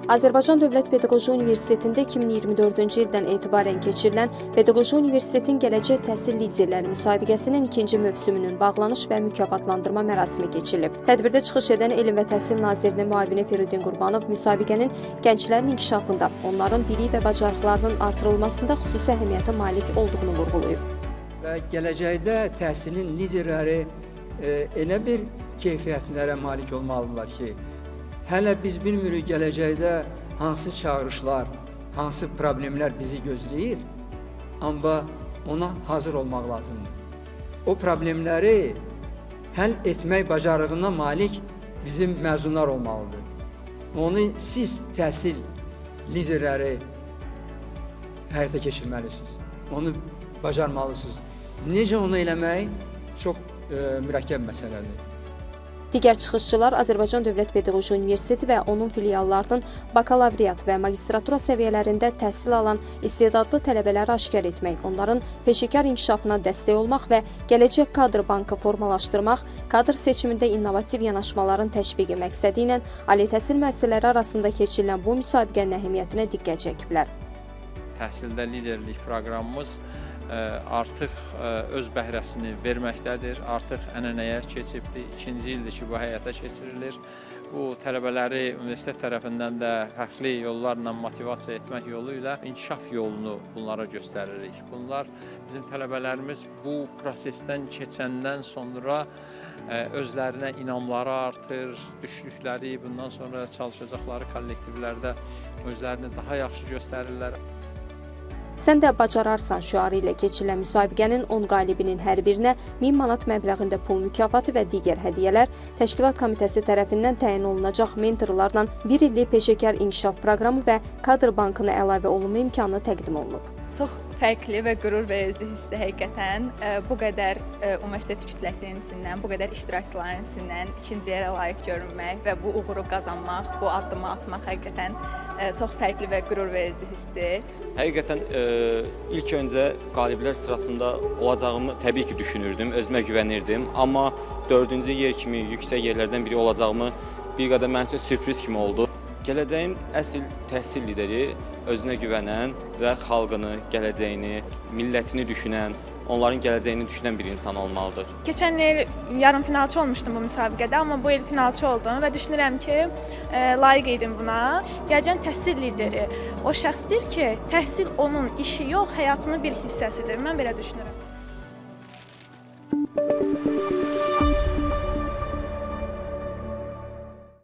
Azərbaycan Dövlət Pedaqoji Universitetində 2024-cü ildən etibarən keçirilən Pedaqoji Universitetin Gələcək Təhsil Liderləri müsabiqəsinin ikinci mövsümünün bağlanış və mükafatlandırma mərasimi keçirilib. Tədbirdə çıxış edən Elm və Təhsil Nazirinin müavini Firidun Qurbanov müsabiqənin gənclərin inkişafında, onların bilik və bacarıqlarının artırılmasında xüsusi əhəmiyyətə malik olduğunu vurğulayıb. Və gələcəkdə təhsilin liderləri elə bir keyfiyyətlərə malik olmalıdırlar ki, hələ biz bilmirik gələcəkdə hansı çağırışlar, hansı problemlər bizi gözləyir, amma ona hazır olmaq lazımdır. O problemləri həll etmək bacarığına malik bizim məzunlar olmalıdır. Onu siz təhsil liderləri həyata keçirməlisiniz. Onu bacarmalısınız. Necə onu eləmək çox mürəkkəb məsələdir. Digər çıxışçılar Azərbaycan Dövlət Pedaqoji Universiteti və onun filiallarının bakalavriat və magistratura səviyyələrində təhsil alan istedadlı tələbələri aşkar etmək, onların peşəkar inkişafına dəstək olmaq və gələcək kadr bankı formalaşdırmaq, kadr seçimində innovativ yanaşmaların təşviqi məqsədi ilə ali təhsil müəssisələri arasında keçirilən bu müsabiqənin əhəmiyyətinə diqqət çəkiblər. Təhsildə liderlik proqramımız artıq öz bəhrəsini verməkdədir, artıq ənənəyə keçibdir, ikinci ildir ki, bu həyata keçirilir. Bu tələbələri universitet tərəfindən də fərqli yollarla motivasiya etmək yolu ilə inkişaf yolunu bunlara göstəririk. Bunlar bizim tələbələrimiz bu prosesdən keçəndən sonra özlərinə inamları artır, düşdükləri, bundan sonra çalışacaqları kollektivlərdə özlərini daha yaxşı göstərirlər. Sən də bacararsan şüarı ilə keçirilən müsabiqənin 10 qalibinin hər birinə 1000 manat məbləğində pul mükafatı və digər hədiyyələr Təşkilat Komitəsi tərəfindən təyin olunacaq mentorlarla 1 illik peşəkar inkişaf proqramı və kadr bankına əlavə olunma imkanı təqdim olunub. Çox fərqli və qürur verici hissdir həqiqətən. Bu qədər universitet kütləsinin içindən, bu qədər iştirakçıların içindən ikinci yerə layiq görünmək və bu uğuru qazanmaq, bu addımı atmaq həqiqətən çox fərqli və qürur verici hissdir. Həqiqətən ilk öncə qaliblər sırasında olacağımı təbii ki düşünürdüm, özümə güvənirdim. Amma 4-cü yer kimi yüksək yerlərdən biri olacağımı bir qədər mənim üçün sürpriz kimi oldu. Gələcəyin əsl təhsil lideri özünə güvənən və xalqını, gələcəyini, millətini düşünən, onların gələcəyini düşünən bir insan olmalıdır. Keçən il yarım finalçı olmuşdum bu müsabiqədə, amma bu il finalçı oldum və düşünürəm ki, layiq idim buna. Gələcəyin təhsil lideri o şəxsdir ki, təhsil onun işi yox, həyatının bir hissəsidir. Mən belə düşünürəm.